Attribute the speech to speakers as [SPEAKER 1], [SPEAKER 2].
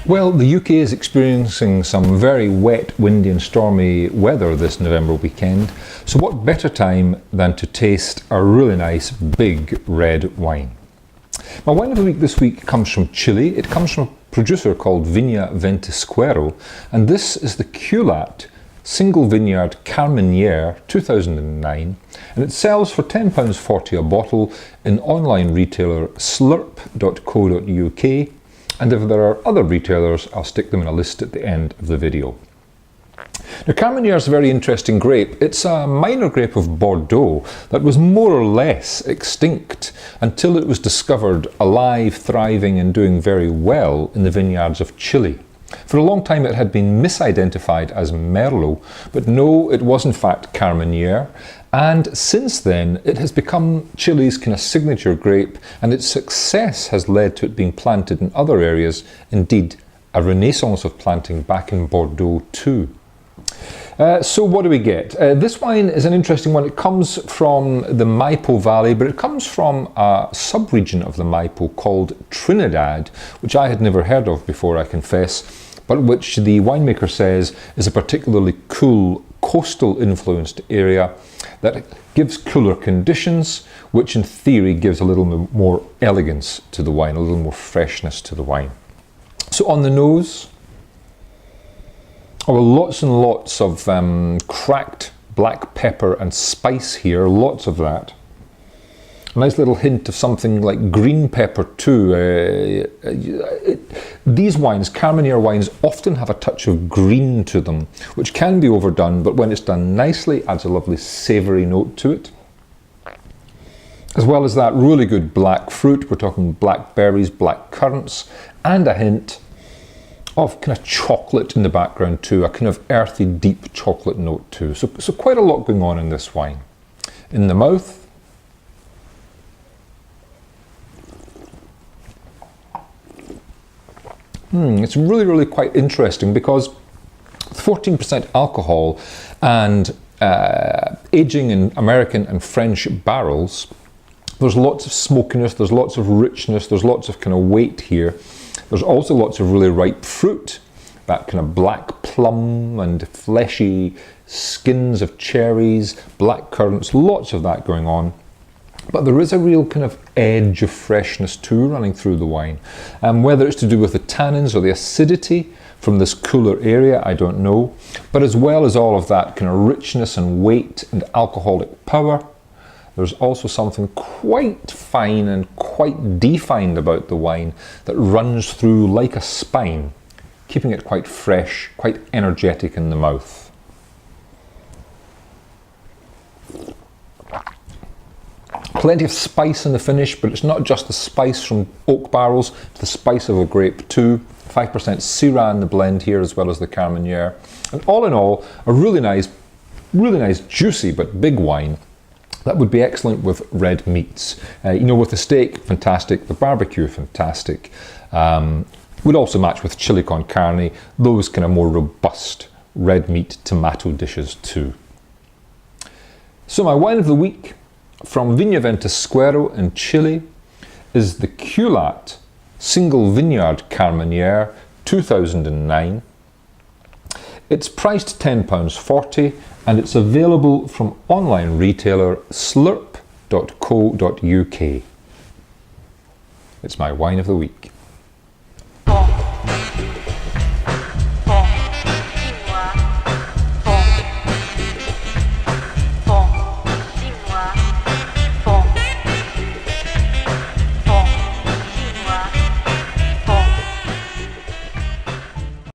[SPEAKER 1] Well, the UK is experiencing some very wet, windy and stormy weather this November weekend, so what better time than to taste a really nice big red wine. My wine of the week this week comes from Chile. It comes from a producer called Vina Ventisquero, and this is the Queulat Single Vineyard Carmenère 2009, and it sells for £10.40 a bottle in online retailer slurp.co.uk, and if there are other retailers, I'll stick them in a list at the end of the video. Now, Carmenère is a very interesting grape. It's a minor grape of Bordeaux that was more or less extinct until it was discovered alive, thriving and doing very well in the vineyards of Chile. For a long time it had been misidentified as Merlot, but no, it was in fact Carmenère, and since then it has become Chile's kind of signature grape, and its success has led to it being planted in other areas, indeed a renaissance of planting back in Bordeaux too. So what do we get? This wine is an interesting one. It comes from the Maipo Valley, but it comes from a sub-region of the Maipo called Trinidad, which I had never heard of before, I confess, but which the winemaker says is a particularly cool coastal influenced area that gives cooler conditions, which in theory gives a little more elegance to the wine, a little more freshness to the wine. So on the nose, lots and lots of cracked black pepper and spice here, lots of that. A nice little hint of something like green pepper too. These wines, Carmenère wines, often have a touch of green to them, which can be overdone, but when it's done nicely, adds a lovely savoury note to it. As well as that really good black fruit, we're talking blackberries, black currants, and a hint of kind of chocolate in the background too, a kind of earthy, deep chocolate note too. So quite a lot going on in this wine. In the mouth, it's really quite interesting because 14% alcohol and aging in American and French barrels, there's lots of smokiness, there's lots of richness, there's lots of kind of weight here. There's also lots of really ripe fruit, that kind of black plum and fleshy skins of cherries, black currants, lots of that going on. But there is a real kind of edge of freshness too running through the wine. Whether it's to do with the tannins or the acidity from this cooler area, I don't know. But as well as all of that kind of richness and weight and alcoholic power, there's also something quite fine and quite defined about the wine that runs through like a spine, keeping it quite fresh, quite energetic in the mouth. Plenty of spice in the finish, but it's not just the spice from oak barrels, it's the spice of a grape too. 5% Syrah in the blend here, as well as the Carmenère. And all in all, a really nice, juicy but big wine. That would be excellent with red meats. With the steak, fantastic. The barbecue, fantastic. Would also match with chili con carne, those kind of more robust red meat tomato dishes too. So my wine of the week from Vina Ventisquero in Chile is the Queulat Single Vineyard Carmenère 2009. It's priced £10.40 and it's available from online retailer slurp.co.uk. It's my wine of the week.